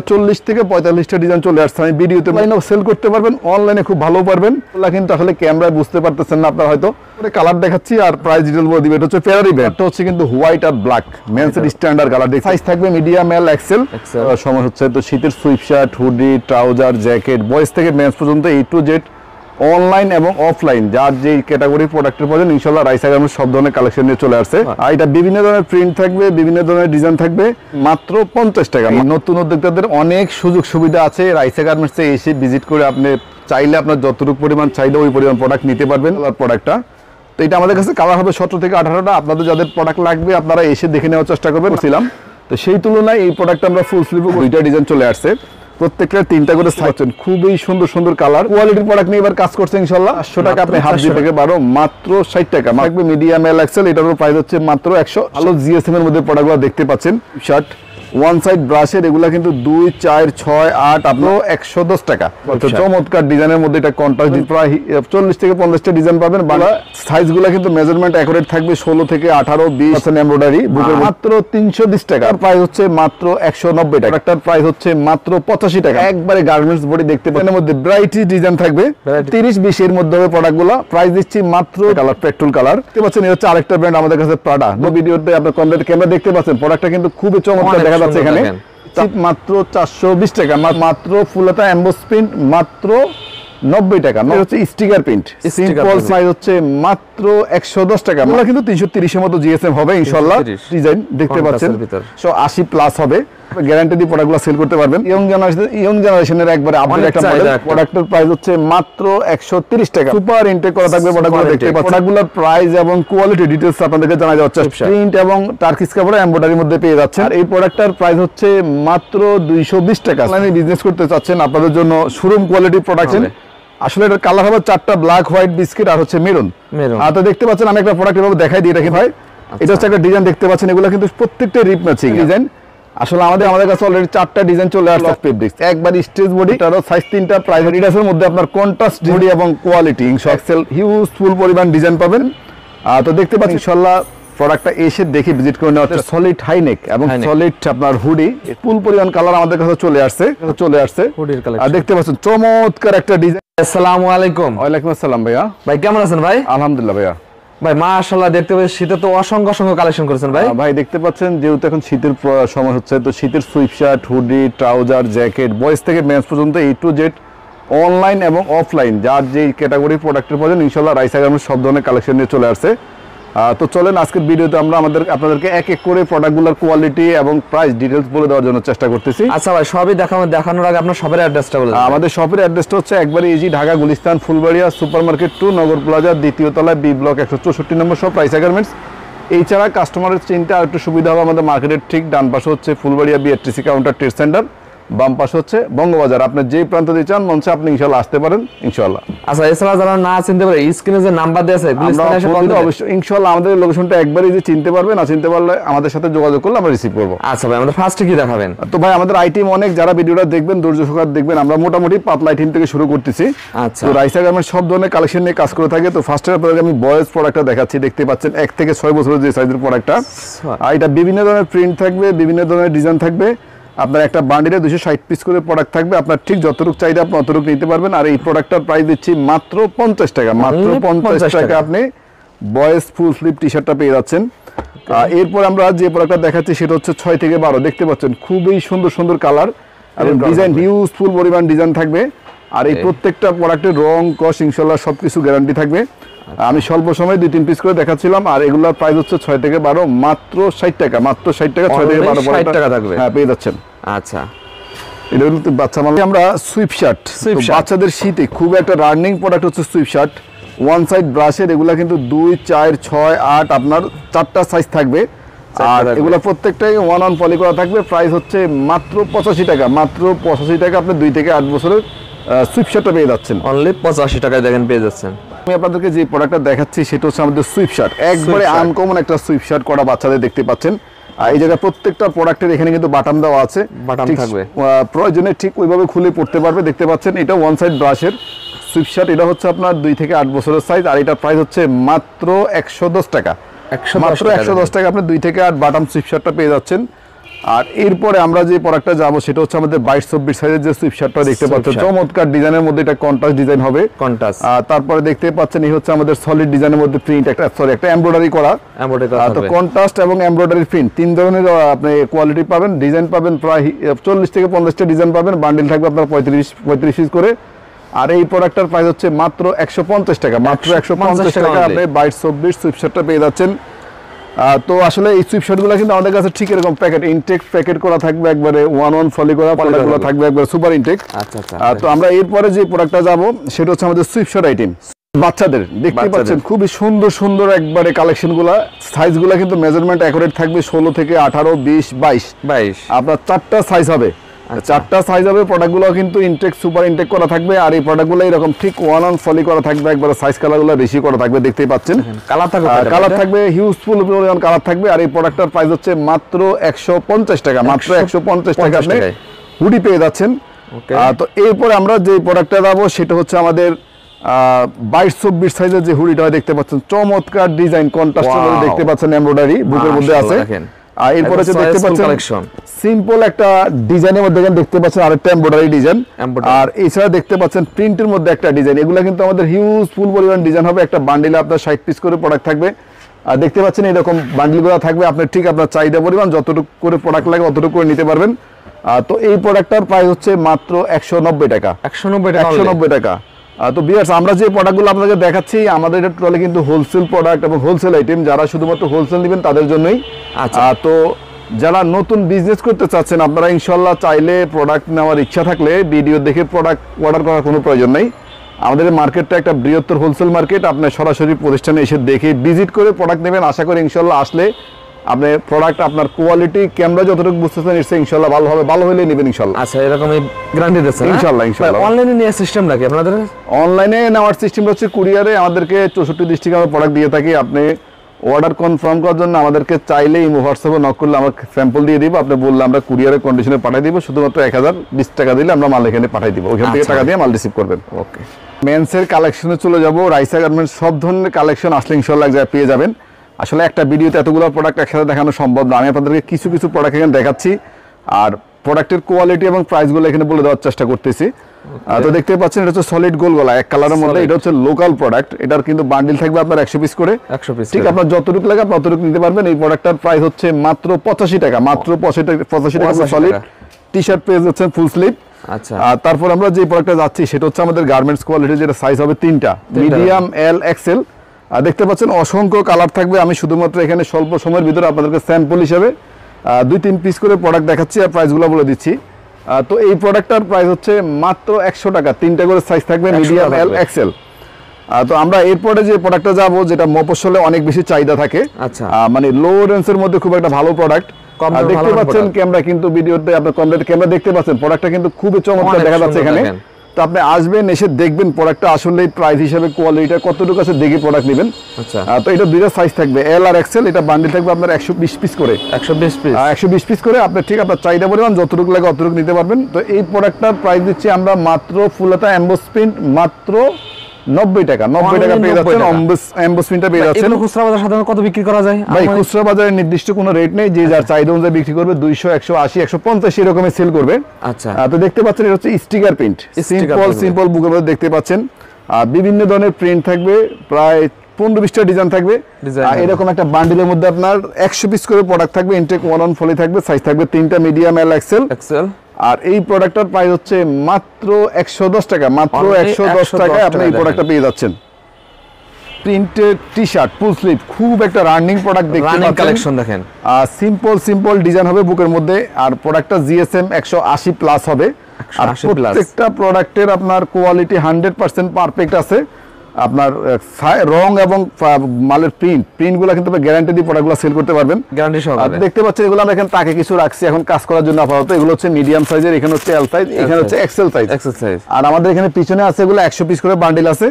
40 থেকে 45টা ডিজাইন চলে আসছে। আমি ভিডিওতে লাইনেও সেল করতে পারবেন, অনলাইনে খুব ভালো পারবেন। কিন্তু আসলে ক্যামেরায় বুঝতে পারতেছেন না আপনারা হয়তো। কালার দেখাচ্ছি আর প্রাইস ডিটেইল বলে দিবে। এটা হচ্ছে ফেরারি ব্যান্ড, এটা হচ্ছে কিন্তু হোয়াইট আর ব্ল্যাক মেন্সের স্ট্যান্ডার্ড কালার। সাইজ থাকবে মিডিয়াম, এল, এক্সেল। সময় হচ্ছে তো শীতের sweep shirt, hoodie, trouser, jacket, boys থেকে মেন্স পর্যন্ত A to Z অনলাইন এবং অফলাইন যার যে ক্যাটাগরি প্রোডাক্টের প্রয়োজন ইনশাআল্লাহ রাইসা গার্মেন্টস সব ধরনের কালেকশন নিয়ে চলে আসছে। আর এটা বিভিন্ন ধরনের প্রিন্ট থাকবে, বিভিন্ন ধরনের ডিজাইন থাকবে, মাত্র 50 টাকা। নতুন উদ্যোক্তাদের অনেক সুযোগ সুবিধা আছে। রাইসা গার্মেন্টসে এসে ভিজিট করে আপনি চাইলে আপনার যতটুকু পরিমাণ চাইলে ওই পরিমাণ প্রোডাক্ট নিতে পারবেন। আর প্রোডাক্টটা তো এটা আমাদের কাছে কালার হবে 17 থেকে 18টা। আপনাদের যাদের প্রোডাক্ট লাগবে আপনারা এসে দেখে নেওয়ার চেষ্টা করবেন। ছিলাম তো সেই তুলনায় এই প্রোডাক্টটা আমরা ফুল স্লিভে 2টা ডিজাইন চলে আসছে, প্রত্যেকটা 3টা করে সাইজ। খুবই সুন্দর সুন্দর কালার, কোয়ালিটির প্রোডাক্ট নিয়ে এবার কাজ করছে ইনশাআল্লাহ। 800 টাকা আপনি হাফ জি থেকে 12 মাত্র 60 টাকা থাকবে। মিডিয়াম, এল, এক্সেল, এটার প্রাইস হচ্ছে মাত্র 100। আলো জিএসএম এর মধ্যে প্রোডাক্টগুলো দেখতে পাচ্ছেন। শার্ট ওয়ান সাইড ব্রাশের, এগুলা কিন্তু 2, 4, 6, 8 আপনার 110 টাকা। চমৎকার ডিজাইনের মধ্যে এটা কন্ট্রাস্ট প্রায় 40 থেকে 50টা ডিজাইন পাবেন। বাংলা সাইজগুলো কিন্তু মেজারমেন্ট অ্যাকুরেট থাকবে। 16 থেকে 18, 20% এমব্রয়ডারি, বুকের মাত্র 320 টাকা। প্রাইস হচ্ছে মাত্র 190 টাকা। একটার প্রাইস হচ্ছে মাত্র 85 টাকা। একবারে গার্মেন্টস বডি দেখতে পাচ্ছেন। এর মধ্যে ভ্যারাইটি ডিজাইন থাকবে, 30-20 এর মধ্যে হবে প্রোডাক্টগুলো। প্রাইস দিচ্ছি মাত্র কালার পেট্রোল কালার। দেখতে পাচ্ছেন এটা হচ্ছে আরেকটা ব্র্যান্ড আমাদের কাছে প্রাডা। ভিডিওতে আপনারা কমপ্লিট ক্যামেরা দেখতে পাচ্ছেন। প্রোডাক্টটা কিন্তু খুবই চমৎকার দেখা যাচ্ছে এখানে। মাত্র 420 টাকা, মাত্র ফুলতা এমবোস প্রিন্ট মাত্র 90 টাকা। হচ্ছে স্টিকার প্রিন্ট সিম্পল সাইজ হচ্ছে মাত্র 110 টাকা। আমরা কিন্তু 330 এর মতো জিএসএম হবে ইনশাআল্লাহ। ডিজাইন দেখতে পাচ্ছেন 180 প্লাস হবে। গ্যারান্টি দিয়ে প্রোডাক্টগুলো সেল করতে পারবেন। ইয়ং জেনারেশনের একবারে আপডেট একটা মডেল। প্রোডাক্টের প্রাইস হচ্ছে মাত্র 130 টাকা। সুপার ইনটেক করা থাকবে প্রোডাক্টগুলো দেখতে পাচ্ছেন। প্রোডাক্টগুলোর প্রাইস এবং কোয়ালিটি ডিটেইলস আপনাদেরকে জানা যাচ্ছে। প্রিন্ট এবং টার্কিশ কাপড় এমব্রয়ডারির মধ্যে পেয়ে যাচ্ছেন। আর এই প্রোডাক্টটার প্রাইস হচ্ছে মাত্র 220 টাকা। অনলাইনে বিজনেস করতে চাচ্ছেন আপনাদের জন্য শোরুম কোয়ালিটি প্রোডাক্ট। আসলে এটার কালার হবে 4টা, ব্ল্যাক, হোয়াইট, বিস্কিট আর হচ্ছে মেরুন। আর তো দেখতে পাচ্ছেন আমি একটা প্রোডাক্ট এভাবে দেখাই দিই। ভাই এটা হচ্ছে একটা ডিজাইন দেখতে পাচ্ছেন। এগুলো কিন্তু প্রত্যেকটা রিপ ম্যাচিং ডিজাইন। আসলে আমাদের কাছে অলরেডি 4টা ডিজাইন চলে আসছে। ফেব্রিক্স একবার স্ট্রেচ বডি, এটারও সাইজ 3টা। প্রাইভেট এডিডাসের মধ্যে আপনার কন্ট্রাস্ট বডি এবং কোয়ালিটি এক্সেল হিউজ ফুল পরিমাণ ডিজাইন পাবেন। তো দেখতে পাচ্ছেন ইনশাআল্লাহ প্রোডাক্টটা এসে দেখে ভিজিট করে নেওয়া হচ্ছে। সলিড হাই নেক এবং সলিড আপনার হুডি, ফুল পরিমাণ কালার আমাদের কাছে চলে আসছে হুডির কালেকশন। আর দেখতে পাচ্ছেন চমৎকার একটা ডিজাইন। আসসালামু আলাইকুম। ওয়ালাইকুম আসসালাম ভাইয়া। ভাই কেমন আছেন ভাই? আলহামদুলিল্লাহ ভাইয়া। ভাই মাশাআল্লাহ দেখতে পাচ্ছি শীতে তো অসংখ্য কালেকশন করেছেন ভাই। ভাই দেখতে পাচ্ছেন যেহেতু এখন শীতের সময় হচ্ছে, তো শীতের sweep shirt, hoodie, trouser, jacket, boys থেকে মেন্স পর্যন্ত A to Z অনলাইন এবং অফলাইন যার যে ক্যাটাগরি প্রোডাক্টের প্রয়োজন ইনশাআল্লাহ রাইসা গার্মেন্টস সব ধরনের কালেকশন নিয়ে চলে আসছে। তো চলেন আজকের ভিডিওতে আমরা আপনাদেরকে এক এক করে প্রোডাক্টগুলোর কোয়ালিটি এবং প্রাইস ডিটেইলস বলে দেওয়ার জন্য চেষ্টা করতেছি। আচ্ছা ভাই সবই দেখানোর আগে আপনার শপের অ্যাড্রেসটা বলে দিন। আমাদের শপের অ্যাড্রেসটা হচ্ছে একবারে ইজি, ঢাকা গুলিস্তান ফুলবাড়িয়া সুপারমার্কেট 2 নগর প্লাজা, দ্বিতীয় তলায়, বি ব্লক 164 নম্বর শপ রাইসা গার্মেন্টস। এছাড়া কাস্টমারের চিন্তা আর একটু সুবিধা হবে, আমাদের মার্কেটের ঠিক ডান পাশে হচ্ছে Phulbaria BRTC counter trade centre, বাম পাশে হচ্ছে বঙ্গবাজার। আপনি যে প্রান্ত দিয়ে চান মঞ্চে আপনি ইনশাআল্লাহ আসতে পারেন ইনশাআল্লাহ। আচ্ছা এছাড়া যারা না চিনতে পারে স্ক্রিনে যে নাম্বার দেয়া আছে গুলিস্তানে এসে কল দিলে অবশ্যই ইনশাআল্লাহ আমাদের লোকেশনটা একবারই যে চিনতে পারবেন, না চিনতে পারলে আমাদের সাথে যোগাযোগ করলে আমরা রিসিভ করব। আচ্ছা ভাই আমাদের ফার্স্টে কি দেখাবেন? তো ভাই আমাদের আইটেম অনেক, যারা ভিডিওটা দেখবেন ধৈর্য সহকারে দেখবেন। আমরা মোটামুটি পাতলা আইটেম থেকে শুরু করতেছি। আচ্ছা তো রাইসা গার্মেন্টস সব ধরনের কালেকশন নিয়ে কাজ করে থাকে। তো ফার্স্টে আপনাদের আমি বয়েজ প্রোডাক্টটা দেখাচ্ছি। দেখতে পাচ্ছেন 1 থেকে 6 বছরের যে সাইজের প্রোডাক্টটা। আর এটা বিভিন্ন ধরনের প্রিন্ট থাকবে, বিভিন্ন ধরনের ডিজাইন থাকবে। আপনার একটা বান্ডিলে 260 পিস করে প্রোডাক্ট থাকবে। আপনার ঠিক যতটুকু চাইলে আপনি অতটুকু নিতে পারবেন। আর এই প্রোডাক্টটার প্রাইস দিচ্ছি মাত্র 50 টাকা। মাত্র 50 টাকা আপনি বয়েজ ফুল স্লিভ টি শার্টটা পেয়ে যাচ্ছেন। এরপর আমরা যে প্রোডাক্টটা দেখাচ্ছি সেটা হচ্ছে 6 থেকে 12। দেখতে পাচ্ছেন খুবই সুন্দর কালার এবং ডিজাইন হিউজফুল পরিমাণ ডিজাইন থাকবে। আর এই প্রত্যেকটা প্রোডাক্টের রং, কস ইনশাআল্লাহ সবকিছু গ্যারান্টি থাকবে। আমি স্বল্প সময় 2-3 পিস করে দেখাচ্ছিলাম। আর এগুলোর প্রাইস হচ্ছে 6 থেকে 12 মাত্র 60 টাকা। মাত্র 60 টাকা, 6 থেকে 12 টাকা থাকবে। হ্যাঁ পেয়ে যাচ্ছেন। আচ্ছা এটা হলো বাচ্চা মানে আমরা সুইপ শার্ট, বাচ্চাদের শীতে খুব একটা রানিং প্রোডাক্ট হচ্ছে সুইপ শার্ট। ওয়ান সাইড ব্রাশের, এগুলা কিন্তু 2, 4, 6, 8 আপনার 4টা সাইজ থাকবে। আর এগুলা প্রত্যেকটাই 1-on পলি করা থাকবে। প্রাইস হচ্ছে মাত্র 85 টাকা। মাত্র 85 টাকা আপনি 2 থেকে 8 বছরের সুইপ শার্টটা পেয়ে যাচ্ছেন। অনলি 85 টাকায় দেখেন পেয়ে যাচ্ছেন। আমি আপনাদেরকে যে প্রোডাক্টটা দেখাচ্ছি সেটা হচ্ছে আমাদের সুইপ শার্ট। একবারে আনকমন একটা সুইপ শার্ট করা বাচ্চাদের দেখতে পাচ্ছেন। আর এই জায়গায় প্রত্যেকটা প্রোডাক্টের এখানে কিন্তু বাটন দেওয়া আছে। বাটন থাকবে, প্রয়োজনে ঠিক ওইভাবে খুলে পড়তে পারবে। দেখতে পাচ্ছেন এটা ওয়ান সাইড ব্রাশের সুইপ শার্ট। এটা হচ্ছে আপনার 2 থেকে 8 বছরের সাইজ। আর এটা প্রাইস হচ্ছে মাত্র 110 টাকা। মাত্র 110 টাকা আপনি 2 থেকে 8 বাটন সুইপ শার্টটা পেয়ে যাচ্ছেন। আর এরপরে আমরা যে প্রোডাক্টটা যাবো সেটা হচ্ছে আমাদের 22-24 সাইজের যে সুইফট শার্টটা দেখতে পাচ্ছেন, চমৎকার ডিজাইনের মধ্যে এটা কন্ট্রাস্ট ডিজাইন হবে। তারপরে দেখতে পাচ্ছেন এই হচ্ছে আমাদের সলিড ডিজাইনের মধ্যে প্রিন্ট একটা এমব্রয়ডারি করা। তো কন্ট্রাস্ট এবং এমব্রয়ডারি প্রিন্ট 3 ধরনের আপনি কোয়ালিটি পাবেন, ডিজাইন পাবেন প্রায় 40 থেকে 50টা ডিজাইন পাবেন। বান্ডিল থাকবে আপনার 35 পিস করে। আর এই প্রোডাক্টটার প্রাইস হচ্ছে মাত্র 150 টাকা, মাত্র 150 টাকা আপনি 22-24 সুইফট শার্টটা পেয়ে যাচ্ছেন। তো আসলে এই সুইফট শার্টগুলো কিন্তু আমাদের কাছে ঠিক এরকম প্যাকেট ইনটেক প্যাকেট করা থাকবে, একবারে 1 ফলি করা প্রোডাক্টগুলো থাকবে একবারে সুপার ইনটেক। তো আমরা এরপরে যে প্রোডাক্টটা যাব সেটা হচ্ছে আমাদের সুইফট শার্ট আইটেম বাচ্চাদের। দেখতে পাচ্ছেন খুবই সুন্দর সুন্দর একবারে কালেকশনগুলো। সাইজগুলো কিন্তু মেজারমেন্ট অ্যাকুরেট থাকবে 16 থেকে 18, 20, 22 আপনার 4টা সাইজ হবে। 4টা সাইজ হবে। প্রোডাক্টগুলো কিন্তু ইনটেক সুপার ইনটেক করা থাকবে। আর এই প্রোডাক্টগুলো এরকম ঠিক 1 ফলি করা থাকবে, একবারে সাইজ কালারগুলো বেশি করা থাকবে। দেখতেই পাচ্ছেন কালার থাকবে হিউজফুল পরিমাণ কালার থাকবে। আর এই প্রোডাক্টটার প্রাইস হচ্ছে মাত্র 150 টাকা, মাত্র 150 টাকা আপনি হুডি পেয়ে যাচ্ছেন। তো এরপরে আমরা যে প্রোডাক্টটা যাবো সেটা হচ্ছে আমাদের 22-24 সাইজের যে হুডিটা দেখতে পাচ্ছেন, চমৎকার ডিজাইন কন্ট্রাস্টের মধ্যে দেখতে পাচ্ছেন, এমব্রয়ডারি বুকের মধ্যে আছে। আর এরপরে দেখতে পাচ্ছেন সিম্পল একটা ডিজাইনের মধ্যে দেখতে পাচ্ছেন আরেকটা এমব্রয়ডারি ডিজাইন। আর এছাড়া দেখতে পাচ্ছেন প্রিন্টের মধ্যে একটা ডিজাইন। এগুলো কিন্তু আমাদের হিউজ ফুল পরিমাণ ডিজাইন হবে। একটা বান্ডিলে আপনার 60 পিস করে প্রোডাক্ট থাকবে। আর দেখতে পাচ্ছেন এরকম বান্ডিলগুলো থাকবে। আপনার ঠিক আপনার চাহিদা পরিমাণ যতটুকু করে প্রোডাক্ট লাগে অতটুকু করে নিতে পারবেন। তো এই প্রোডাক্টটার প্রাইস হচ্ছে মাত্র 190 টাকা। 190 টাকা। তো ভিউয়ার্স, আমরা যে প্রোডাক্টগুলো আপনাদের দেখাচ্ছি আমাদের এটা টোটালি কিন্তু হোলসেল প্রোডাক্ট এবং হোলসেল আইটেম। যারা শুধুমাত্র হোলসেল নেবেন তাদের জন্যই। তো যারা নতুন বিজনেস করতে চাচ্ছেন আপনারা ইনশাল্লাহ চাইলে প্রোডাক্ট নেওয়ার ইচ্ছা থাকলে ভিডিও দেখে প্রোডাক্ট অর্ডার করার কোনো প্রয়োজন নেই। আমাদের মার্কেটটা একটা বৃহত্তর হোলসেল মার্কেট। আপনি সরাসরি প্রতিষ্ঠানে এসে দেখে ভিজিট করে প্রোডাক্ট নেবেন। আশা করি ইনশাল্লাহ আসলে আপনি প্রোডাক্ট আপনার কোয়ালিটি ক্যামেরা যতটুকু বুঝতেছেন এসে ইনশাল্লাহ ভালো হবে, ভালো হলে নেবেন ইনশাল্লাহ। আচ্ছা, এরকমই গ্যারান্টি দিচ্ছেন ইনশাল্লাহ। অনলাইনে নেওয়ার সিস্টেম নাকি আপনাদের? অনলাইনে নেওয়ার সিস্টেম হচ্ছে কুরিয়ারে আমাদেরকে 64 ডিস্ট্রিক্টে আমরা প্রোডাক্ট দিয়ে থাকি। আপনি অর্ডার কনফার্ম করার জন্য আমাদেরকে চাইলে ইমো হোয়াটসঅ্যাপে নক করলে আমরা স্যাম্পল দিয়ে দিব। আপনি বললে আমরা কুরিয়ারের কন্ডিশনে পাঠিয়ে দিব। শুধুমাত্র 1020 টাকা দিলে আমরা মাল এখানে পাঠিয়ে দিব। ওইখান থেকে টাকা দিয়ে মাল রিসিভ করবেন। ওকে, মেন্সের কালেকশনে চলে যাব। রাইসা গার্মেন্টস সব ধরনের কালেকশন আসলে ইনশাল্লাহ এক জায়গায় পেয়ে যাবেন। আসলে একটা ভিডিওতে এতগুলো প্রোডাক্ট একসাথে দেখানো সম্ভব না। আমি আপনাদেরকে কিছু কিছু প্রোডাক্ট এখানে দেখাচ্ছি আর প্রোডাক্টের কোয়ালিটি এবং প্রাইসগুলো এখানে বলে দেওয়ার চেষ্টা করতেছি। তো দেখতে পাচ্ছেন এটা হচ্ছে সলিড গোল গলা এক কালারের মধ্যে। এটা হচ্ছে লোকাল প্রোডাক্ট। এটার কিন্তু বান্ডিল থাকবে আপনার 100 পিস করে। ঠিক আপনার যতটুকু লাগে ততটুকু নিতে পারবেন। এই প্রোডাক্টটার প্রাইস হচ্ছে মাত্র 85 টাকা, মাত্র 85 টাকা সলিড টি শার্ট পেয়ে যাচ্ছেন ফুল স্লিভ। আচ্ছা, তারপর আমরা যে প্রোডাক্টটা যাচ্ছি সেটা হচ্ছে আমাদের গার্মেন্টস কোয়ালিটি, যেটা সাইজ হবে 3টা, মিডিয়াম, এল, এক্সেল। দেখতে পাচ্ছেন অসংখ্য কালার থাকবে। আমি শুধুমাত্র এখানে স্বল্প সময়ের ভিতরে আপনাদেরকে স্যাম্পল হিসেবে 2-3 পিস করে প্রোডাক্ট দেখাচ্ছি আর প্রাইসগুলো বলে দিচ্ছি। তো এই প্রোডাক্টটার প্রাইস হচ্ছে মাত্র 100 টাকা। 3টা করে সাইজ থাকবে, মিডিয়াম, এল, এক্সেল। তো আমরা এরপরে যে প্রোডাক্টটা যাবো যেটা মফস্বলে অনেক বেশি চাহিদা থাকে, মানে লো রেঞ্জের মধ্যে খুব একটা ভালো প্রোডাক্ট। দেখতে পাচ্ছেন ক্যামেরা কিন্তু ভিডিওতে আপনার ক্যামেরা দেখতে পাচ্ছেন প্রোডাক্টটা কিন্তু খুবই চমৎকার দেখা যাচ্ছে এখানে। তো আপনি আসবেন, এসে দেখবেন প্রোডাক্টটা আসলে প্রাইস হিসেবে কোয়ালিটিটা কতটুকু আছে দেখে প্রোডাক্ট নেবেন। তো এটা দুইটা সাইজ থাকবে, এল আর এক্সেল। এটা বান্ডিল থাকবে আপনার 120 পিস করে। 120 পিস করে আপনি ঠিক আপনার চাহিদা পরিমাণ যতটুকু লাগে অতটুকু নিতে পারবেন। তো এই প্রোডাক্টটার প্রাইস দিচ্ছি আমরা মাত্র ফুলতা এমবোস প্রিন্ট মাত্র 90 টাকা। 90 টাকা পেয়ে যাচ্ছেন এমবোস প্রিন্টটা পেয়ে যাচ্ছেন। খুচরা বাজারে সাধারণত কত বিক্রি করা যায় ভাই? খুচরা বাজারে নির্দিষ্ট কোনো রেট নেই, যে যার চাহিদা অনুযায়ী বিক্রি করবে। 200, 180, 150 এরকমই সেল করবে। আচ্ছা, তো দেখতে পাচ্ছেন এটা হচ্ছে স্টিকার প্রিন্ট, সিম্পল বুকের মধ্যে দেখতে পাচ্ছেন। বিভিন্ন ধরনের প্রিন্ট থাকবে, প্রায় 15-20টা ডিজাইন থাকবে। এরকম একটা বান্ডিলের মধ্যে আপনার 100 পিস করে প্রোডাক্ট থাকবে। ইনটেক 1 ফলি থাকবে, সাইজ থাকবে 3টা, মিডিয়াম, এল, এক্সেল। আর এই প্রোডাক্টটার প্রাইস হচ্ছে মাত্র 110 টাকা। মাত্র 110 টাকায় আপনি এই প্রোডাক্টটা পেয়ে যাচ্ছেন। Printed T shirt full sleeve, খুব একটা রানিং প্রোডাক্ট দেখতে পাচ্ছেন। কালেকশন দেখেন, সিম্পল ডিজাইন হবে বুকের মধ্যে। আর প্রোডাক্টটা জিএসএম 180 প্লাস হবে। আর প্রত্যেকটা প্রোডাক্টের আপনার কোয়ালিটি 100% পারফেক্ট আছে। আপনার রং এবং মালের প্রিন্টগুলো কিন্তু গ্যারান্টি দিয়ে প্রোডাক্টগুলো সেল করতে পারবেন গ্যারান্টি সহকারে। দেখতে পাচ্ছেন এগুলো আমরা এখানে তাকে কিছু রাখছি এখন কাজ করার জন্য আপাতত। এগুলো হচ্ছে মিডিয়াম সাইজের, এখানে হচ্ছে এল সাইজ, এখানে হচ্ছে এক্সেল সাইজ। আর আমাদের এখানে পিছনে আছে এগুলো 100 পিস করে বান্ডিল আছে।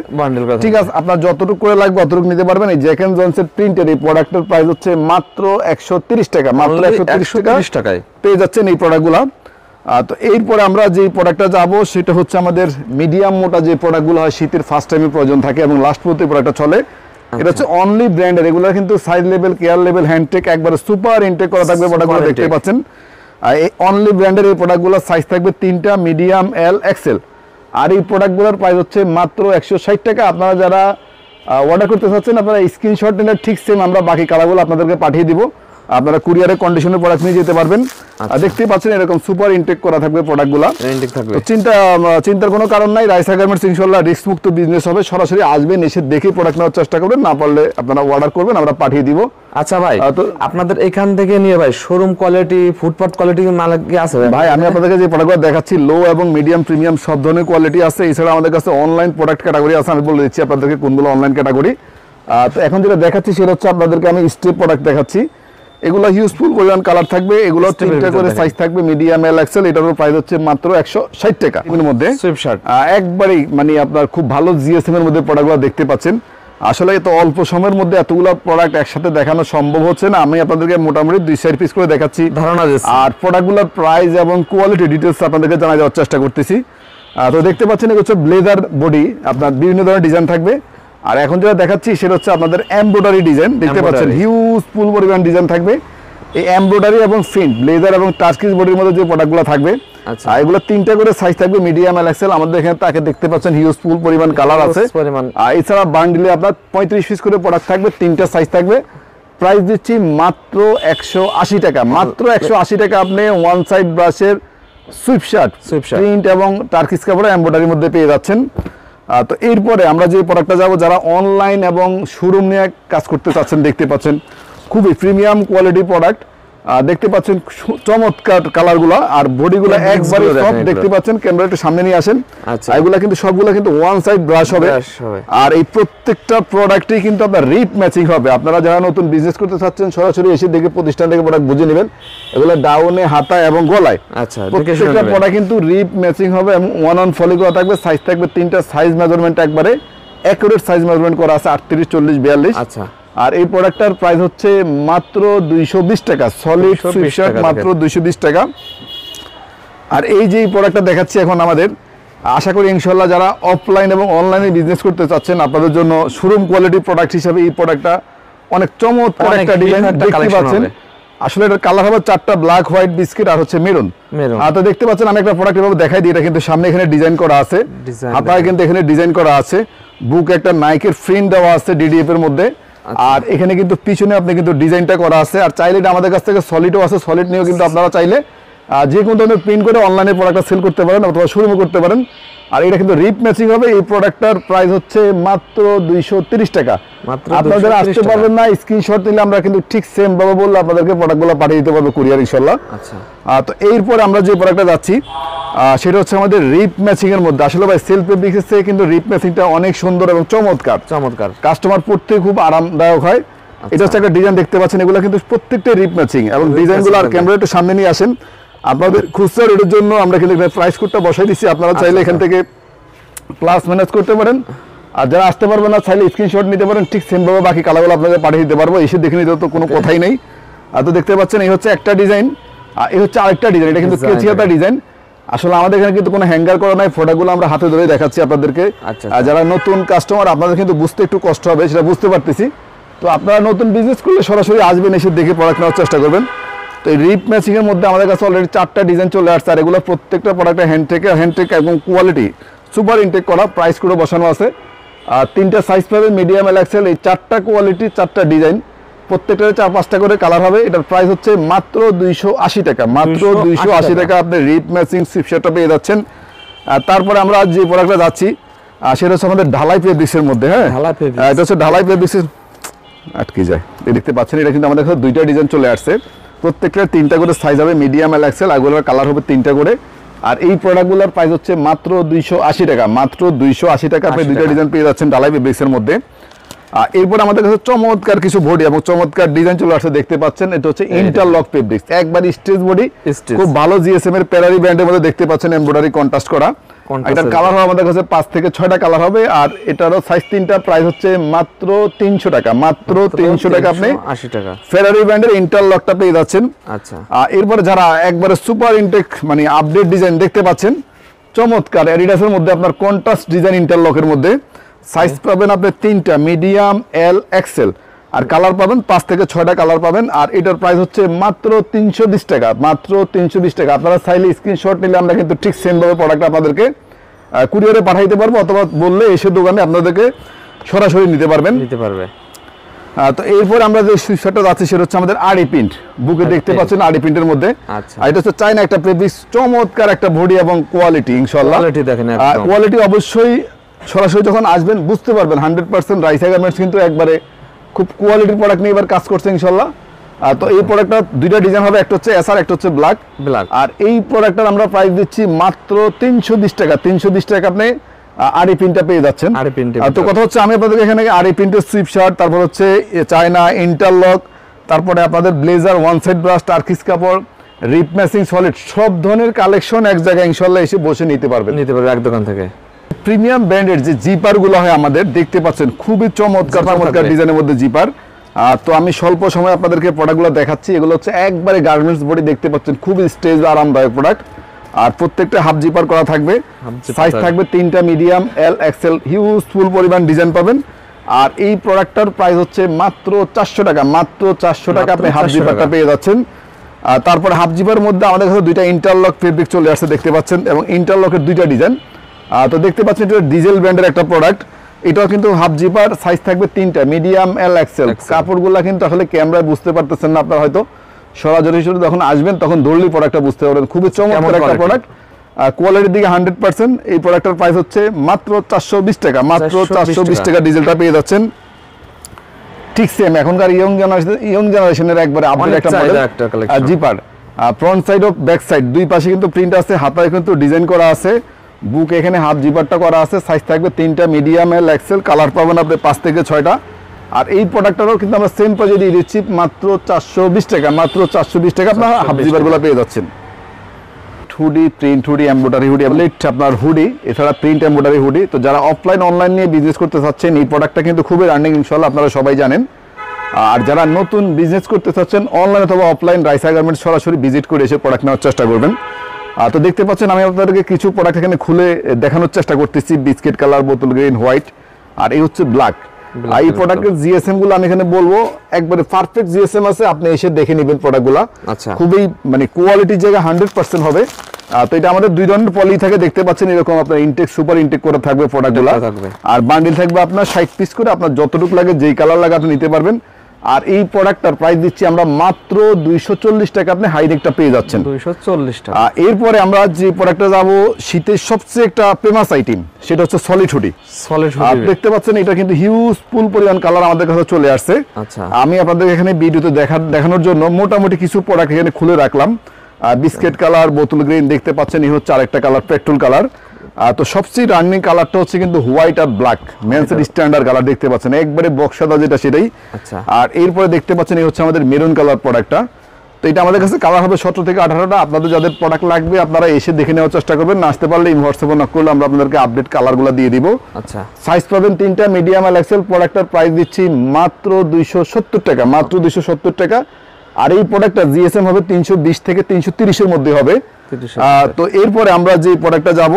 ঠিক আছে, আপনার যতটুকু করে লাগবে অতটুকু নিতে পারবেন। এই জ্যাক এন্ড জনসের প্রিন্টের এই প্রোডাক্টের প্রাইস হচ্ছে মাত্র 130 টাকা। মাত্র 130 টাকায় পেয়ে যাচ্ছেন এই প্রোডাক্টগুলো। তো এরপরে আমরা যে প্রোডাক্টটা যাবো সেটা হচ্ছে আমাদের মিডিয়াম মোটা যে প্রোডাক্টগুলো হয় শীতের ফার্স্ট টাইমে প্রয়োজন থাকে এবং লাস্ট পর্যন্ত প্রোডাক্টটা চলে। এটা হচ্ছে অনলি ব্র্যান্ডের। এগুলো কিন্তু size level, care level, hand tag একবারে সুপার ইনটেক করা থাকবে প্রোডাক্টগুলো দেখতে পাচ্ছেন। এই অনলি ব্র্যান্ডের এই প্রোডাক্টগুলোর সাইজ থাকবে 3টা, মিডিয়াম, এল, এক্সেল। আর এই প্রোডাক্টগুলোর প্রাইস হচ্ছে মাত্র 160 টাকা। আপনারা যারা অর্ডার করতে চাচ্ছেন আপনারা স্ক্রিনশট নিলে ঠিক সেম আমরা বাকি কালারগুলো আপনাদেরকে পাঠিয়ে দিব, আপনারা কুরিয়ারে কন্ডিশনে প্রোডাক্ট নিয়ে যেতে পারবেন। দেখতেই পাচ্ছেন এরকম সুপার ইনটেক করা থাকবে প্রোডাক্টগুলো। চিন্তার কোনো কারণ নাই। রাইসা গার্মেন্টস ইনশাআল্লাহ রিস্ক মুক্ত বিজনেস হবে। সরাসরি আসবেন, এসে দেখে প্রোডাক্ট নেওয়ার চেষ্টা করবেন, না পারলে আপনারা অর্ডার করবেন, আমরা পাঠিয়ে দিব। আচ্ছা ভাই, আপনাদের এখান থেকে নিয়ে ভাই শোরুম কোয়ালিটি, ফুটপাথ কোয়ালিটি মাল কি আছে ভাই? আমি আপনাদেরকে যে প্রোডাক্টগুলো দেখাচ্ছি লো এবং মিডিয়াম, প্রিমিয়াম সব ধরনের কোয়ালিটি আছে। এছাড়া আমাদের কাছে অনলাইন প্রোডাক্ট ক্যাটাগরি আছে, আমি বলে দিচ্ছি আপনাদেরকে কোনগুলো অনলাইন ক্যাটাগরি। তো এখন যেটা দেখাচ্ছি সেটা হচ্ছে আপনাদেরকে আমি স্টেপ প্রোডাক্ট দেখাচ্ছি। এগুলো হিউজফুল পরিমাণ কালার থাকবে, এগুলো 3টা করে সাইজ থাকবে, মিডিয়াম, এল, এক্সেল। এটার প্রাইস হচ্ছে মাত্র 160 টাকা। এর মধ্যে সুইফট শার্ট একবারই মানে আপনার খুব ভালো জিএসএম এর মধ্যে প্রোডাক্টগুলো দেখতে পাচ্ছেন। আসলে এত অল্প সময়ের মধ্যে এতগুলো প্রোডাক্ট একসাথে দেখানো সম্ভব হচ্ছে না। আমি আপনাদেরকে মোটামুটি 2-4 পিস করে দেখাচ্ছি, ধারণা দিচ্ছি, আর প্রোডাক্টগুলোর প্রাইস এবং কোয়ালিটি ডিটেইলস আপনাদেরকে জানাই দেওয়ার চেষ্টা করতেছি। তো দেখতে পাচ্ছেন এটা হচ্ছে ব্লেজার বডি, আপনার বিভিন্ন ধরনের ডিজাইন থাকবে। আর এখন যেটা দেখাচ্ছি সেটা হচ্ছে আপনাদের এমব্রয়ডারি ডিজাইন। দেখতে পাচ্ছেন হিউজ ফুল পরিমাণ ডিজাইন থাকবে। এই এমব্রয়ডারি এবং প্রিন্ট, ব্লেজার এবং টাচকিস বডির মধ্যে যে প্রোডাক্টগুলো থাকবে, এগুলো 3টা করে সাইজ থাকবে, মিডিয়াম, এল, এক্সেল। আমাদের এখানে তাকে দেখতে পাচ্ছেন হিউজ ফুল পরিমাণ কালার আছে। এছাড়া বান্ডিলে আপনার 35 পিস করে প্রোডাক্ট থাকবে, 3টা সাইজ থাকবে। প্রাইস দিচ্ছি মাত্র 180 টাকা। মাত্র 180 টাকা আপনি ওয়ান সাইড ব্রাশের সুইফট শার্ট প্রিন্ট এবং টার্কিস কাপড়ে এমব্রয়ডারির মধ্যে পেয়ে যাচ্ছেন। তো এরপরে আমরা যে প্রোডাক্টটা যাবো, যারা অনলাইন এবং শোরুম নিয়ে কাজ করতে চাচ্ছেন, দেখতে পাচ্ছেন খুবই প্রিমিয়াম কোয়ালিটি প্রোডাক্ট। দেখতে পাচ্ছেন চমৎকার কালারগুলো, আর বডিগুলো একবারে সফট। দেখতে পাচ্ছেন, ক্যামেরা একটু সামনে নিয়ে আসেন। এগুলা কিন্তু সবগুলো কিন্তু ওয়ান সাইড ব্রাশ হবে, আর এই প্রত্যেকটা প্রোডাক্টই কিন্তু আপনার রিপ ম্যাচিং হবে। আপনারা যারা নতুন বিজনেস করতে চাচ্ছেন সরাসরি এসে দেখে প্রতিষ্ঠান থেকে প্রোডাক্ট বুঝে নেবেন। এগুলো ডাউনে, হাতায় এবং গলায় প্রত্যেকটা প্রোডাক্ট কিন্তু রিপ ম্যাচিং হবে এবং ওয়ান অন ফলিগুলো থাকবে। সাইজ থাকবে 3টা, সাইজ মেজারমেন্ট একবারে অ্যাকুরেট সাইজ মেজারমেন্ট করা আছে, 38, 40, 42। আচ্ছা, আর এই প্রোডাক্টটার প্রাইস হচ্ছে মাত্র 220 টাকা। সলিড সুইফট শার্ট মাত্র 220 টাকা। আর এই যে প্রোডাক্টটা দেখাচ্ছি এখন আমাদের, আশা করি ইনশাআল্লাহ যারা অফলাইন এবং অনলাইনে বিজনেস করতে চাচ্ছেন আপনাদের জন্য শোরুম কোয়ালিটি প্রোডাক্ট হিসেবে এই প্রোডাক্টটা অনেক চমৎকার একটা ডিজাইন দেখতে পাচ্ছেন। আসলে এটার কালার হবে 4টা, ব্ল্যাক, হোয়াইট, বিস্কিট আর হচ্ছে মেরুন। তো দেখতে পাচ্ছেন আমি একটা প্রোডাক্ট এভাবে দেখাই দিই। এটা কিন্তু সামনে এখানে ডিজাইন করা আছে, হাতায় কিন্তু এখানে ডিজাইন করা আছে, বুক একটা নাইকের প্রিন্ট দেওয়া আছে ডিডিএফ এর মধ্যে। আর এখানে কিন্তু পিছনে আপনি কিন্তু ডিজাইনটা করা আছে। আর চাইলে এটা আমাদের কাছ থেকে সলিডও আছে, সলিড নিয়েও কিন্তু আপনারা চাইলে যে কোনো ধরনের প্রিন্ট করে অনলাইনে প্রোডাক্টটা সেল করতে পারেন অথবা শোরুমে করতে পারেন। আর এটা কিন্তু রিপ ম্যাচিং হবে। এই প্রোডাক্টটার প্রাইস হচ্ছে মাত্র 230 টাকা। আপনারা আসতে পারবেন না, স্ক্রিনশট নিলে আমরা কিন্তু ঠিক সেম ভাবে বললে আপনাদেরকে প্রোডাক্টগুলো পাঠিয়ে দিতে পারবো কুরিয়ার ইনশাআল্লাহ। আচ্ছা, তো এরপর আমরা যে প্রোডাক্টটা যাচ্ছি সেটা হচ্ছে আমাদের রিপ ম্যাচিং এর মধ্যে। আসলে ভাই সেলফ ফেব্রিক্সের থেকে কিন্তু রিপ ম্যাচিংটা অনেক সুন্দর এবং চমৎকার, কাস্টমার পড়তে খুব আরামদায়ক হয়। এটা হচ্ছে একটা ডিজাইন দেখতে পাচ্ছেন, এগুলো কিন্তু প্রত্যেকটা রিপ ম্যাচিং এবং ডিজাইনগুলো। আর ক্যামেরা একটু সামনে নিয়ে আসেন। আপনাদের খুচরা রেটের জন্য আমরা কিন্তু প্রাইস কোডটা বসাই দিচ্ছি, আপনারা চাইলে এখান থেকে প্লাস ম্যানেজ করতে পারেন। আর যারা আসতে পারবেন না চাইলে স্ক্রিনশট নিতে পারেন, ঠিক সেম ভাবে বাকি কালারগুলো আপনাদের পাঠিয়ে দিতে পারবো, এসে দেখে নিতে তো কোনো কথাই নেই। তো দেখতে পাচ্ছেন এই হচ্ছে একটা ডিজাইন, আর এই হচ্ছে আরেকটা ডিজাইন। এটা কিন্তু কেচিয়াতা ডিজাইন। আসলে আমাদের এখানে কিন্তু কোনো হ্যাঙ্গার করা নাই, প্রোডাক্টগুলো আমরা হাতে ধরে দেখাচ্ছি আপনাদেরকে। যারা নতুন কাস্টমার আপনাদের কিন্তু বুঝতে একটু কষ্ট হবে, সেটা বুঝতে পারতেছি। তো আপনারা নতুন বিজনেস করলে সরাসরি আসবেন, এসে দেখে প্রোডাক্ট নেওয়ার চেষ্টা করবেন। তো এই রিপ ম্যাচিং এর মধ্যে আমাদের কাছে অলরেডি 4টা ডিজাইন চলে আসছে। আর এগুলো প্রত্যেকটা প্রোডাক্টের হ্যান্ডটেক এবং কোয়ালিটি সুপার ইনটেক করা, প্রাইস করে বসানো আছে। আর 3টা সাইজ পাবে, মিডিয়াম, এল, এক্সেল। এই 4টা কোয়ালিটি, 4টা ডিজাইন, প্রত্যেকটার 4-5টা করে কালার হবে। এটার প্রাইস হচ্ছে মাত্র 280 টাকা। মাত্র 280 টাকা আপনি রিপ ম্যাচিং সুইফট শার্টটা পেয়ে যাচ্ছেন। তারপরে আমরা আজ যে প্রোডাক্টটা যাচ্ছি সেটা হচ্ছে আমাদের ঢালাই ফেব্রিক্সের মধ্যে। হ্যাঁ, এটা হচ্ছে ঢালাই ফেব্রিক্সের, আটকে যায় দেখতে পাচ্ছেন। এটা কিন্তু আমাদের কাছে 2টা ডিজাইন চলে আসছে, প্রত্যেকটার 3টা করে সাইজ হবে, মিডিয়াম, এল, এক্সেল। এগুলোর কালার হবে 3টা করে। আর এই প্রোডাক্টগুলোর প্রাইস হচ্ছে মাত্র 280 টাকা। মাত্র 280 টাকা আপনি 2টা ডিজাইন পেয়ে যাচ্ছেন ঢালাই ফেব্রিক্সের মধ্যে। এরপর আমাদের কাছে চমৎকার কিছু বডি এবং চমৎকার ডিজাইন চলে আসছে, দেখতে পাচ্ছেন। এটা হচ্ছে ইন্টারলক ফেব্রিক্স, একবার স্ট্রেচ বডি, খুব ভালো জিএসএম এর প্যারারি ব্র্যান্ডের মধ্যে দেখতে পাচ্ছেন এমব্রয়ডারি কন্ট্রাস্ট করা। এটার কালার হবে আমাদের কাছে 5 থেকে 6টা কালার হবে। আর এটারও সাইজ 3টা, প্রাইস হচ্ছে মাত্র 300 টাকা। মাত্র 300 টাকা আপনি 80 টাকা ফেরারি ব্র্যান্ডের ইন্টারলকটা পেয়ে যাচ্ছেন। আচ্ছা, এরপরে যারা একবারে সুপার ইনটেক মানে আপডেট ডিজাইন দেখতে পাচ্ছেন, চমৎকার অ্যাডিডাসের মধ্যে আপনার কন্ট্রাস্ট ডিজাইন ইন্টারলকের মধ্যে সাইজ পাবেন আপনি 3টা, মিডিয়াম, এল, এক্সেল। আর কালার পাবেন 5 থেকে 6টা কালার পাবেন। আর এটার প্রাইস হচ্ছে মাত্র 320 টাকা, মাত্র 320 টাকা। আপনারা চাইলে স্ক্রিনশট নিলে আমরা কিন্তু ঠিক সেম ভাবে প্রোডাক্ট আপনাদেরকে কুরিয়ারে পাঠাইতে পারবো, অথবা বললে এসে দোকানে আপনাদেরকে সরাসরি নিতে পারবে। তো এরপর আমরা যে সুইচটা যাচ্ছে সেটা হচ্ছে আমাদের আড়ি প্রিন্ট, বুকে দেখতে পাচ্ছেন আড়ি প্রিন্টের মধ্যে। আর এটা হচ্ছে চায়না একটা ফেব্রিক, চমৎকার একটা বডি এবং কোয়ালিটি। ইনশাআল্লাহ কোয়ালিটি অবশ্যই সরাসরি যখন আসবেন বুঝতে পারবেন 100% রাইসা গার্মেন্টস কিন্তু একবারে খুব কোয়ালিটির প্রোডাক্ট নিয়ে এবার কাজ করছে ইনশাআল্লাহ। তো এই প্রোডাক্টটা দুইটা ডিজাইন হবে, একটা হচ্ছে এসআর, একটা হচ্ছে ব্ল্যাক। আর এই প্রোডাক্টটার আমরা প্রাইস দিচ্ছি মাত্র 320 টাকা। 320 টাকা আপনি আড়ি প্রিন্টটা পেয়ে যাচ্ছেন। তো কথা হচ্ছে আমি আপনাদেরকে এখানে আড়ি প্রিন্টের সুইপ শার্ট, তারপর হচ্ছে চায়না ইন্টারলক, তারপরে আপনাদের blazer, one side brush, Turkish কাপড়, রিপ ম্যাচিং সলিড, সব ধরনের কালেকশন এক জায়গায় ইনশাআল্লাহ এসে বসে নিতে পারবেন এক দোকান থেকে। প্রিমিয়াম ব্র্যান্ডের যে জিপার গুলো হয় আমাদের, দেখতে পাচ্ছেন খুবই চমৎকার ডিজাইনের মধ্যে জিপার। তো আমি স্বল্প সময় আপনাদেরকে প্রোডাক্টগুলো দেখাচ্ছি। এগুলো হচ্ছে একবারে গার্মেন্টস বডি, দেখতে পাচ্ছেন খুবই স্টেজ আরামদায়ক প্রোডাক্ট। আর প্রত্যেকটা হাফ জিপার করা থাকবে, সাইজ থাকবে 3টা, মিডিয়াম, এল, এক্সেল, হিউজ ফুল পরিমাণ ডিজাইন পাবেন। আর এই প্রোডাক্টটার প্রাইস হচ্ছে মাত্র 400 টাকা, মাত্র 400 টাকা আপনি হাফ জিপারটা পেয়ে যাচ্ছেন। তারপরে হাফ জিপার মধ্যে আমাদের কাছে দুইটা ইন্টারলক ফেব্রিক চলে আসছে দেখতে পাচ্ছেন, এবং ইন্টারলকের দুইটা ডিজাইন। তো দেখতে পাচ্ছেন এটা ডিজেল ব্র্যান্ডের একটা প্রোডাক্ট। এটাও কিন্তু হাফ জিপার, সাইজ থাকবে 3টা, মিডিয়াম, এল, এক্সেল। কাপড়গুলো কিন্তু আসলে ক্যামেরায় বুঝতে পারতেছেন না, আপনারা হয়তো সরাসরি যখন আসবেন তখন ধরলেই প্রোডাক্টটা বুঝতে পারবেন। খুবই চমৎকার একটা প্রোডাক্ট, কোয়ালিটির দিকে 100%। এই প্রোডাক্টের প্রাইস হচ্ছে মাত্র 420 টাকা, মাত্র 420 টাকা ডিজেলটা পেয়ে যাচ্ছেন। ঠিক সেম এখনকার ইয়ং জেনারেশনের একবারে আপডেট একটা মডেল জিপার। ফ্রন্ট সাইড ও ব্যাক সাইড দুই পাশে কিন্তু প্রিন্ট আছে, হাতায় কিন্তু ডিজাইন করা আছে, বুক এখানে হাফ জিপারটা করা আছে, সাইজ থাকবে 3টা, মিডিয়াম, এল, এক্সেল। কালার পাবেন আপনি 5 থেকে 6টা। আর এই প্রোডাক্টটারও কিন্তু আমরা সেম প্রাইসে দিয়ে দিচ্ছি মাত্র 420 টাকা, মাত্র 420 টাকা আপনারা হাফ জিপারগুলো পেয়ে যাচ্ছেন। Hoodie print, hoodie embroidery, hoodie আপনার হুডি, এছাড়া প্রিন্ট এমব্রয়ডারি হুডি। তো যারা অফলাইন অনলাইন নিয়ে বিজনেস করতে চাচ্ছেন, এই প্রোডাক্টটা কিন্তু খুবই রানিং ইনশাআল্লাহ, আপনারা সবাই জানেন। আর যারা নতুন বিজনেস করতে চাচ্ছেন, অনলাইন অথবা অফলাইন রাইসা গার্মেন্টস সরাসরি ভিজিট করে এসে প্রোডাক্ট নেওয়ার চেষ্টা করবেন। তো দেখতে পাচ্ছেন আমি আপনাদেরকে কিছু প্রোডাক্ট এখানে খুলে দেখানোর চেষ্টা করতেছি, বিস্কিট কালার, বোতল গ্রিন, হোয়াইট, আর এই হচ্ছে ব্ল্যাক। এই প্রোডাক্টের জিএসএম গুলো আমি এখানে বলবো একবারে পারফেক্ট জিএসএম আছে, আপনি এসে দেখে নেবেন প্রোডাক্টগুলো। খুবই মানে কোয়ালিটির জায়গা 100% হবে। তো এটা আমাদের দুই ধরনের পলি থাকে, দেখতে পাচ্ছেন এরকম আপনার ইনটেক, সুপার ইনটেক করে থাকবে প্রোডাক্টগুলো। আর বান্ডিল থাকবে আপনার 60 পিস করে, আপনার যতটুকু লাগে যেই কালার লাগে আপনি নিতে পারবেন। আর এই প্রোডাক্টটার প্রাইস দিচ্ছি আমরা মাত্র 240 টাকা, আপনি হাইনেকটা পেয়ে যাচ্ছেন 240 টাকা। এরপরে আমরা যে প্রোডাক্টটা যাবো শীতের সবচেয়ে একটা ফেমাস আইটেম, সেটা হচ্ছে সলিড হুডি। আপনি দেখতে পাচ্ছেন এটা কিন্তু হিউজ ফুল পরিমাণ কালার আমাদের কাছে চলে আসছে। আমি আপনাদের এখানে ভিডিওতে দেখানোর জন্য মোটামুটি কিছু প্রোডাক্ট এখানে খুলে রাখলাম। বিস্কিট কালার, বোতল গ্রিন, দেখতে পাচ্ছেন এই হচ্ছে আরেকটা কালার, পেট্রোল কালার। তো সবচেয়ে রানিং কালারটা হচ্ছে কিন্তু হোয়াইট আর ব্ল্যাক, মেন্সের স্ট্যান্ডার্ড কালার দেখতে পাচ্ছেন, একবারে বক্সাদা যেটা সেটাই। আর এরপরে দেখতে পাচ্ছেন এই হচ্ছে আমাদের মেরুন কালার প্রোডাক্টটা। তো এটা আমাদের কাছে কালার হবে 17 থেকে 18টা। আপনাদের যাদের প্রোডাক্ট লাগবে আপনারা এসে দেখে নেওয়ার চেষ্টা করবেন, না আসতে পারলে হোয়াটসঅ্যাপে নক করলে আমরা আপনাদেরকে আপডেট কালারগুলো দিয়ে দিব। সাইজ পাবেন 3টা, মিডিয়াম আর এক্সেল। প্রোডাক্টটার প্রাইস দিচ্ছি মাত্র 270 টাকা, মাত্র 270 টাকা। আর এই প্রোডাক্টটা জিএসএম হবে 320 থেকে 330 এর মধ্যে হবে। তো এরপরে আমরা যে প্রোডাক্টটা যাব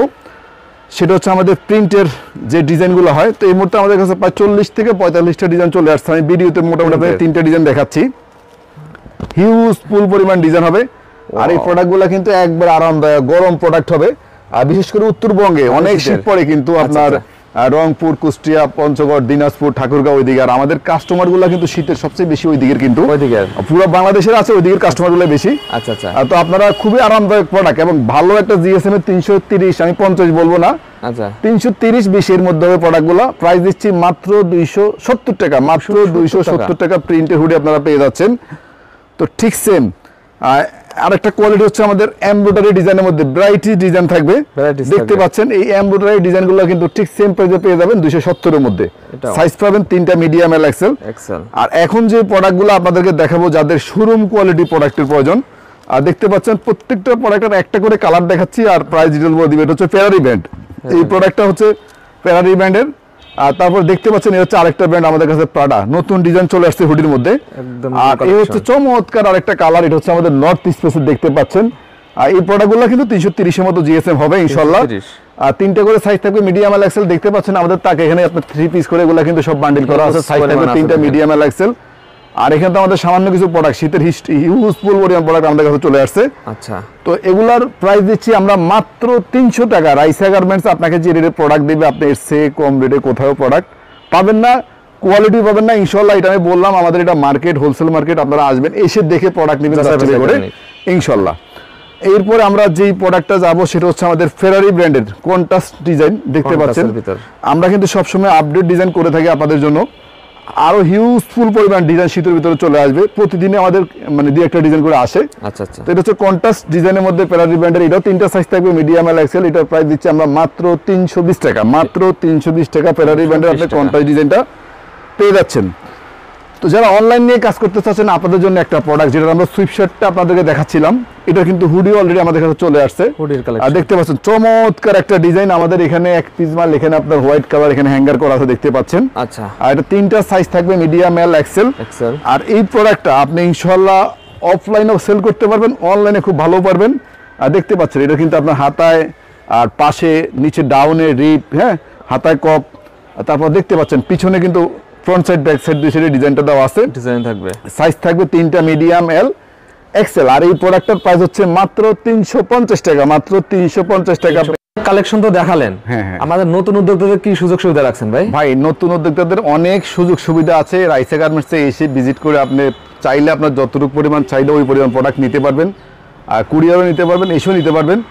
সেটা হচ্ছে আমাদের প্রিন্টের যে ডিজাইনগুলো হয়। তো এই মুহূর্তে আমাদের কাছে প্রায় 40 থেকে 45টা ডিজাইন চলে আসছে। আমি ভিডিওতে মোটামুটি 3টা ডিজাইন দেখাচ্ছি, হিউজ ফুল পরিমাণ ডিজাইন হবে। আর এই প্রোডাক্টগুলো কিন্তু একবার আরামদায়ক গরম প্রোডাক্ট হবে। আর বিশেষ করে উত্তরবঙ্গে অনেক শীত পড়ে কিন্তু আপনার রংপুর, কুষ্টিয়া, পঞ্চগড়, দিনাজপুর, ঠাকুরগাঁও ওইদিকে। আর আমাদের কাস্টমার গুলা কিন্তু শীতের সবচেয়ে বেশি ওই দিকের, কিন্তু পুরো বাংলাদেশের আছে ওই দিকের কাস্টমার গুলো বেশি। তো আপনারা খুবই আরামদায়ক প্রোডাক্ট এবং ভালো একটা জিএসএম এর 330, আমি 50 বলবো না, 330-20 এর মধ্যে হবে প্রোডাক্ট গুলো। প্রাইস দিচ্ছি মাত্র 270 টাকা, মাত্র 270 টাকা প্রিন্টের হুডি আপনারা পেয়ে যাচ্ছেন। তো ঠিক সেম আরেকটা কোয়ালিটি হচ্ছে আমাদের এমব্রয়ডারি ডিজাইনের মধ্যে ভ্যারাইটি ডিজাইন থাকবে, দেখতে পাচ্ছেন এই এমব্রয়ডারি ডিজাইনগুলো কিন্তু ঠিক সেম প্রাইসে পেয়ে যাবেন 270 এর মধ্যে। সাইজ পাবেন 3টা, মিডিয়াম, এল, এক্সেল। আর এখন যে প্রোডাক্টগুলো আপনাদেরকে দেখাবো যাদের শোরুম কোয়ালিটি প্রোডাক্টের প্রয়োজন, আর দেখতে পাচ্ছেন প্রত্যেকটা প্রোডাক্টের একটা করে কালার দেখাচ্ছি আর প্রাইস ডিটেইল বলে দিবে। এটা হচ্ছে ফেরারি ব্র্যান্ড, এই প্রোডাক্টটা হচ্ছে ফেরারি ব্র্যান্ডের। আর তারপর দেখতে পাচ্ছেন এই হচ্ছে আরেকটা ব্র্যান্ড আমাদের কাছে, প্রাডা, নতুন ডিজাইন চলে আসছে হুডির মধ্যে। আর এই হচ্ছে চমৎকার আরেকটা কালার, এটা হচ্ছে আমাদের নর্থ স্পেসের, দেখতে পাচ্ছেন। আর এই প্রোডাক্টগুলো কিন্তু 330 এর মতো জিএসএম হবে ইনশাআল্লাহ। আর 3টা করে সাইজ থাকবে, মিডিয়াম এল, এক্সেল। দেখতে পাচ্ছেন আমাদের তাকে এখানে আপনার 3 পিস করে এগুলো কিন্তু সব বান্ডিল করা আছে। সাইজ থাকবে 3টা, মিডিয়াম এল, এক্সেল। আর এখানে তো আমাদের সামান্য কিছু প্রোডাক্ট শীতের ইউজফুল পরিমাণ প্রোডাক্ট আমাদের কাছে চলে আসছে। আচ্ছা, তো এগুলার প্রাইস দিচ্ছি আমরা মাত্র 300 টাকা। রাইসা গার্মেন্টস আপনাকে যে রেটে প্রোডাক্ট দেবে আপনি এর চেয়ে কম রেটে কোথাও প্রোডাক্ট পাবেন না, কোয়ালিটি পাবেন না ইনশাল্লাহ। এটা আমি বললাম, আমাদের এটা মার্কেট, হোলসেল মার্কেট, আপনারা আসবেন এসে দেখে প্রোডাক্ট নেবেন করে ইনশাল্লাহ। এরপরে আমরা যেই প্রোডাক্টটা যাবো সেটা হচ্ছে আমাদের ফেরারি ব্র্যান্ডের কন্ট্রাস্ট ডিজাইন। দেখতে পাচ্ছেন আমরা কিন্তু সবসময় আপডেট ডিজাইন করে থাকি আপনাদের জন্য। আরো হিউজফুল পরিমাণ ডিজাইন শীতের ভিতরে চলে আসবে, প্রতিদিনে আমাদের মানে দুই একটা ডিজাইন করে আসে। আচ্ছা আচ্ছা, তো এটা হচ্ছে কন্ট্রাস্ট ডিজাইনের মধ্যে ফেরারি ব্র্যান্ডের, এটাও 3টা সাইজ থাকবে, মিডিয়াম এল এক্সেল। এটার প্রাইস দিচ্ছি আমরা মাত্র 320 টাকা, মাত্র 320 টাকা ফেরারি ব্র্যান্ডের আপনি কন্ট্রাস্ট ডিজাইনটা পেয়ে যাচ্ছেন। তো যারা অনলাইন নিয়ে কাজ করতে চাচ্ছেন আপনাদের জন্য একটা প্রোডাক্ট, যেটা আমরা সুইপ শার্টটা আপনাদেরকে দেখাচ্ছিলাম, এটা কিন্তু হুডি অলরেডি আমাদের কাছে চলে আসছে। আর দেখতে পাচ্ছেন চমৎকার একটা ডিজাইন আমাদের এখানে, এক পিস মাল এখানে আপনার হোয়াইট কালার এখানে হ্যাঙ্গার করা আছে দেখতে পাচ্ছেন। আচ্ছা, আর এটা 3টা সাইজ থাকবে, মিডিয়াম এল এক্সেল। আর এই প্রোডাক্টটা আপনি ইনশাআল্লাহ অফলাইনেও সেল করতে পারবেন, অনলাইনে খুব ভালো পারবেন। আর দেখতে পাচ্ছেন এটা কিন্তু আপনার হাতায় আর পাশে নিচে ডাউনে রিপ, হ্যাঁ হাতায় কপ, তারপর দেখতে পাচ্ছেন পিছনে কিন্তু ফ্রন্ট সাইড ব্যাক সাইড দুই সাইডে ডিজাইনটা দেওয়া আছে। ডিজাইন থাকবে, সাইজ থাকবে 3টা, মিডিয়াম এল এক্সেল। আর এই প্রোডাক্টটার প্রাইস হচ্ছে মাত্র 350 টাকা, মাত্র 350 টাকা। কালেকশন তো দেখালেন, আমাদের নতুন উদ্যোক্তাদের কি সুযোগ সুবিধা রাখছেন ভাই? ভাই নতুন উদ্যোক্তাদের অনেক সুযোগ সুবিধা আছে। রাইসা গার্মেন্টসে এসে ভিজিট করে আপনি চাইলে আপনার যতটুকু পরিমাণ চাইলে ওই পরিমাণ প্রোডাক্ট নিতে পারবেন, আর কুরিয়ারও নিতে পারবেন, এসেও নিতে পারবেন।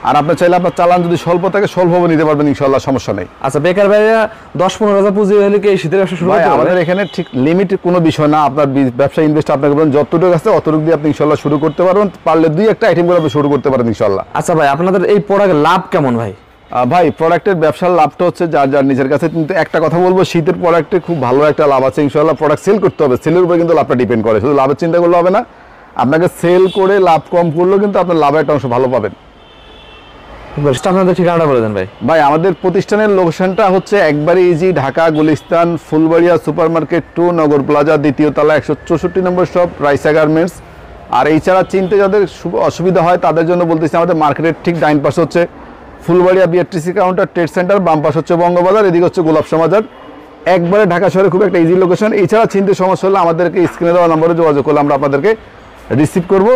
আর আপনার চাইলে আপনার চালান যদি স্বল্প থাকে স্বল্পভাবে নিতে পারবেন ইনশাআল্লাহ, সমস্যা নেই। আচ্ছা, বেকার ভাইরা 10-15 হাজার পুঁজি হলে কি শীতের ব্যবসা শুরু করতে পারবে? আমাদের এখানে ঠিক লিমিট কোনো বিষয় না, আপনার ব্যবসা ইনভেস্ট আপনাকে বলেন যতটুকু আছে অতটুকু দিয়ে আপনি ইনশাআল্লাহ শুরু করতে পারবেন, পারলে দুই একটা আইটেম করে আপনি শুরু করতে পারেন ইনশাআল্লাহ। আচ্ছা ভাই, আপনাদের এই প্রোডাক্টের লাভ কেমন ভাই? ভাই প্রোডাক্টের ব্যবসার লাভটা হচ্ছে যার যার নিজের কাছে, কিন্তু একটা কথা বলবো, শীতের প্রোডাক্টে খুব ভালো একটা লাভ আছে ইনশাআল্লাহ। প্রোডাক্ট সেল করতে হবে, সেলের উপরে কিন্তু লাভটা ডিপেন্ড করে, শুধু লাভের চিন্তা করলে হবে না, আপনাকে সেল করে লাভ কম করলেও কিন্তু আপনার লাভের একটা অংশ ভালো পাবেন। আপনাদের ঠিকানাটা বলে দেন ভাই। ভাই আমাদের প্রতিষ্ঠানের লোকেশনটা হচ্ছে একবারে easy, Dhaka Gulistan Phulbaria super market 2 নগর প্লাজা, 2য় তলা, 164 নম্বর শপ, রাইসা গার্মেন্টস। আর এই ছাড়া চিনতে যাদের অসুবিধা হয় তাদের জন্য বলতেছি, আমাদের মার্কেটের ঠিক ডাইন পাশে হচ্ছে Phulbaria BRTC counter trade centre, বাম পাশে হচ্ছে বঙ্গবাজার, এদিকে হচ্ছে গোলাপশা বাজার, একবারে ঢাকা শহরে খুব একটা ইজি লোকেশন। এছাড়া চিনতে সমস্যা হলে আমাদেরকে স্ক্রিনে দেওয়া নম্বরে যোগাযোগ করলে আমরা আপনাদেরকে রিসিভ করবো।